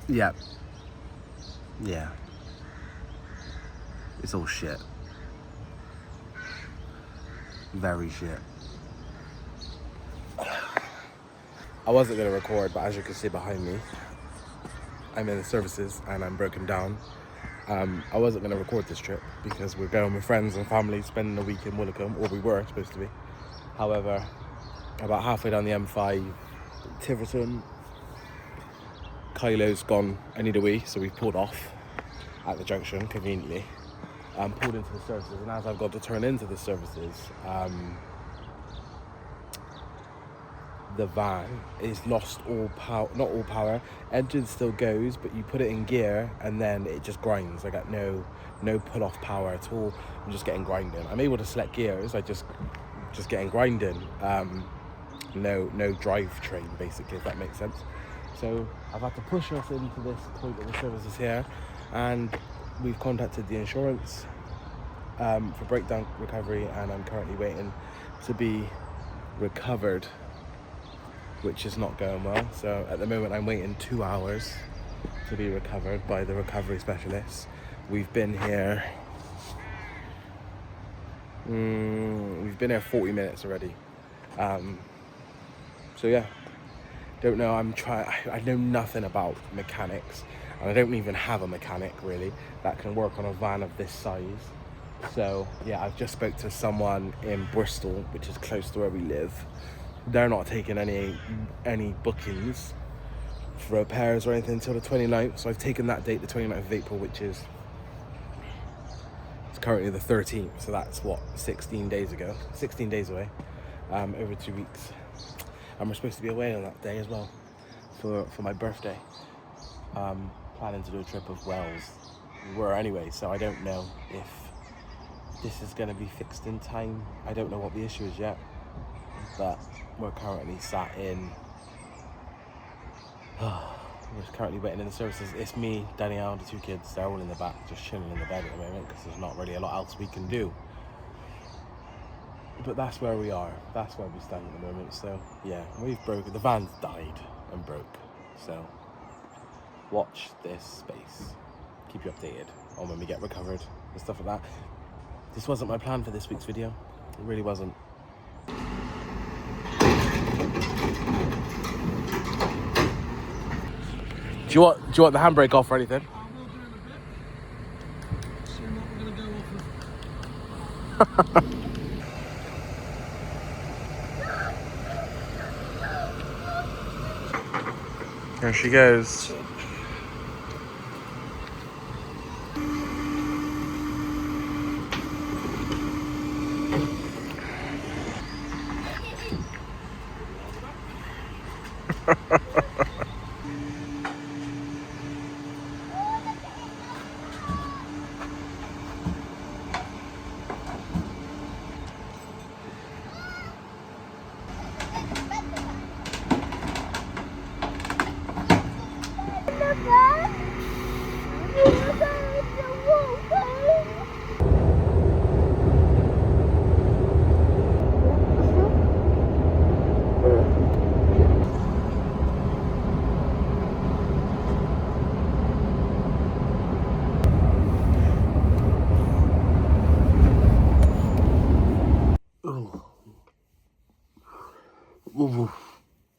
Yeah. Yeah. It's all shit. Very shit. I wasn't going to record, but as you can see behind me, I'm in the services and I'm broken down. I wasn't going to record this trip because we're going with friends and family, spending a week in Willicombe, or we were supposed to be. However, about halfway down the M5, Tiverton, Kylo's gone, I need a wee, so we've pulled off at the junction, conveniently. Pulled into the services, and as I've got to turn into the services, the van is lost all power, not all power, engine still goes, but you put it in gear and then it just grinds. I got no pull off power at all. I'm just getting grinding. I'm able to select gears, I just getting grinding. No drivetrain, basically, if that makes sense. So I've had to push us into this point of the services here, and we've contacted the insurance for breakdown recovery, and I'm currently waiting to be recovered, which is not going well. So at the moment I'm waiting 2 hours to be recovered by the recovery specialists. We've been here 40 minutes already. So yeah, don't know. I know nothing about mechanics, and I don't even have a mechanic really that can work on a van of this size. So yeah, I've just spoke to someone in Bristol, which is close to where we live. They're not taking any bookings for repairs or anything until the 29th. So I've taken that date, the 29th of April, which is, it's currently the 13th. So that's what, 16 days away, over 2 weeks. And we're supposed to be away on that day as well for my birthday. Planning to do a trip of Wales. We were anyway, so I don't know if this is going to be fixed in time. I don't know what the issue is yet, but we're currently sat in, we're currently waiting in the services. It's me, Danielle, the 2 kids, they're all in the back, just chilling in the bed at the moment, because there's not really a lot else we can do. But that's where we are, that's where we stand at the moment. So yeah, we've broken, the van's died and broke. So watch this space, keep you updated on when we get recovered and stuff like that. This wasn't my plan for this week's video, it really wasn't. Do you want the handbrake off or anything? I will do in a bit. So what we're going to go off of. There she goes.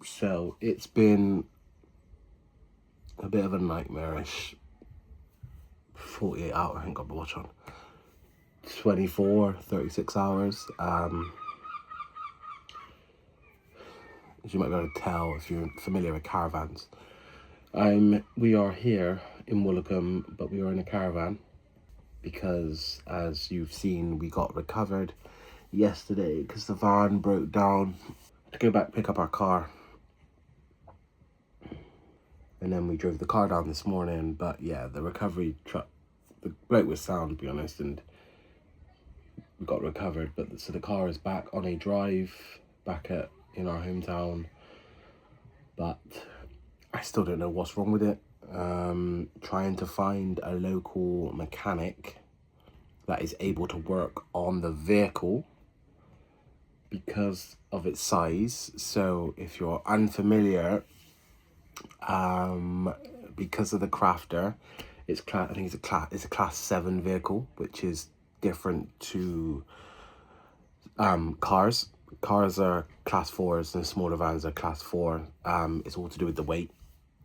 So it's been a bit of a nightmarish 48 hours, I think I've got my watch on, 36 hours. As you might be able to tell if you're familiar with caravans, we are here in Willicombe, but we are in a caravan because, as you've seen, we got recovered yesterday because the van broke down. To go back, pick up our car, and then we drove the car down this morning. But yeah, the recovery truck, the bloke was sound, to be honest, and we got recovered. But so the car is back on a drive back in our hometown, but I still don't know what's wrong with it. Trying to find a local mechanic that is able to work on the vehicle because of its size. So if you're unfamiliar, because of the crafter, it's I think it's a class 7 vehicle, which is different to cars. Cars are class 4s and smaller vans are class 4. It's all to do with the weight.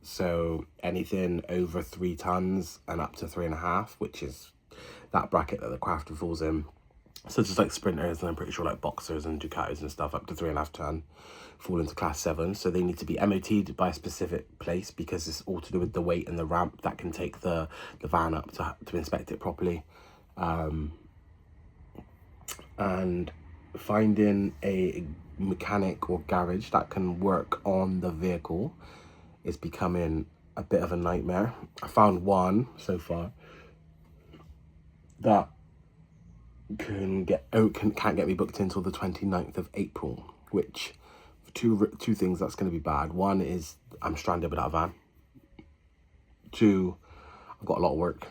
So anything over 3 tons and up to 3.5, which is that bracket that the crafter falls in. So just like sprinters, and I'm pretty sure like boxers and Ducatis and stuff up to 3.5 ton fall into class 7. So they need to be MOT'd by a specific place because it's all to do with the weight and the ramp that can take the van up to inspect it properly. And finding a mechanic or garage that can work on the vehicle is becoming a bit of a nightmare. I found one so far that can't get me booked until the 29th of April, which two things that's going to be bad. One is I'm stranded without a van. 2, I've got a lot of work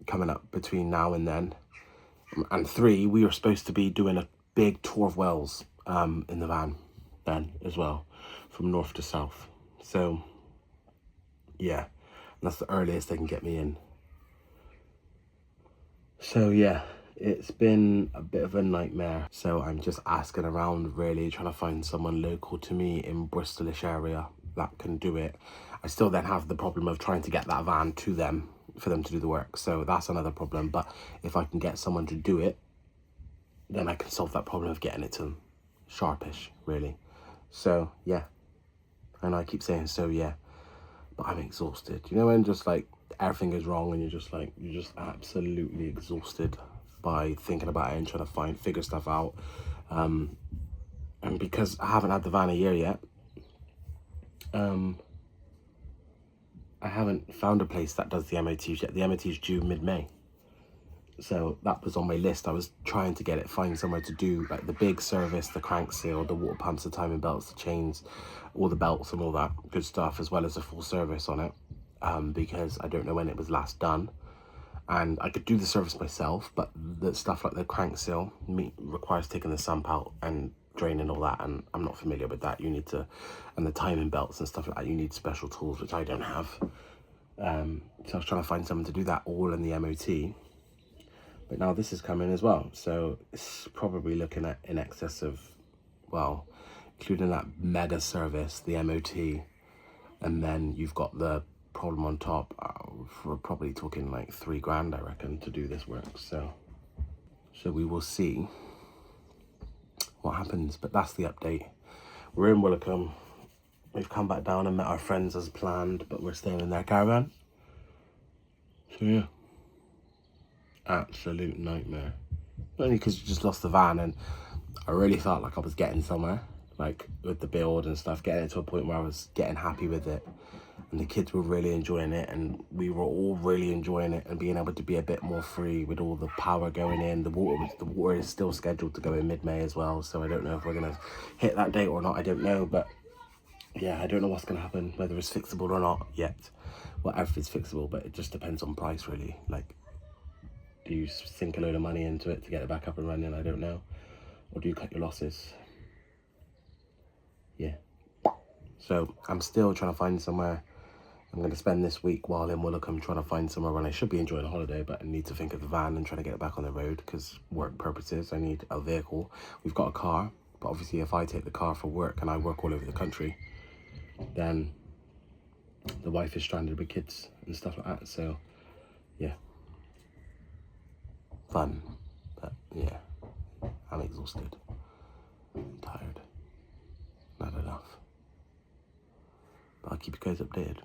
coming up between now and then. And 3, we were supposed to be doing a big tour of Wales in the van then as well, from north to south. So yeah, that's the earliest they can get me in. So yeah, it's been a bit of a nightmare. So I'm just asking around, really trying to find someone local to me in Bristolish area that can do it. I still then have the problem of trying to get that van to them for them to do the work. So that's another problem. But if I can get someone to do it, then I can solve that problem of getting it to them sharpish, really. So yeah, and I keep saying so yeah, but I'm exhausted. You know when just like everything is wrong and you're just absolutely exhausted by thinking about it and trying to figure stuff out. And because I haven't had the van a year yet, I haven't found a place that does the MOTs yet. The MOT is due mid-May. So that was on my list. I was trying to find somewhere to do like the big service, the crank seal, the water pumps, the timing belts, the chains, all the belts and all that good stuff, as well as a full service on it. Because I don't know when it was last done. And I could do the service myself, but the stuff like the crank seal requires taking the sump out and draining all that, and I'm not familiar with that. You need to, and the timing belts and stuff like that, you need special tools, which I don't have. So I was trying to find someone to do that all in the MOT. But now this is coming as well. So it's probably looking at in excess of, well, including that mega service, the MOT, and then you've got the problem on top. We're probably talking like $3,000, I reckon, to do this work. So we will see what happens. But that's the update. We're in Willicombe. We've come back down and met our friends as planned, but we're staying in their caravan. So yeah, absolute nightmare. Only because you just lost the van, and I really felt like I was getting somewhere, like with the build and stuff, getting it to a point where I was getting happy with it, and the kids were really enjoying it, and we were all really enjoying it, and being able to be a bit more free with all the power going in. The water is still scheduled to go in mid-May as well, so I don't know if we're gonna hit that date or not. I don't know, but yeah, I don't know what's gonna happen, whether it's fixable or not yet. Well, everything's fixable, but it just depends on price, really. Like, do you sink a load of money into it to get it back up and running? I don't know. Or do you cut your losses? Yeah. So I'm still trying to find somewhere. I'm going to spend this week while in Willicombe trying to find somewhere when I should be enjoying a holiday, but I need to think of the van and trying to get it back on the road because work purposes, I need a vehicle. We've got a car, but obviously if I take the car for work and I work all over the country, then the wife is stranded with kids and stuff like that. So yeah, fun, but yeah, I'm exhausted, I'm tired, not enough. But I'll keep you guys updated.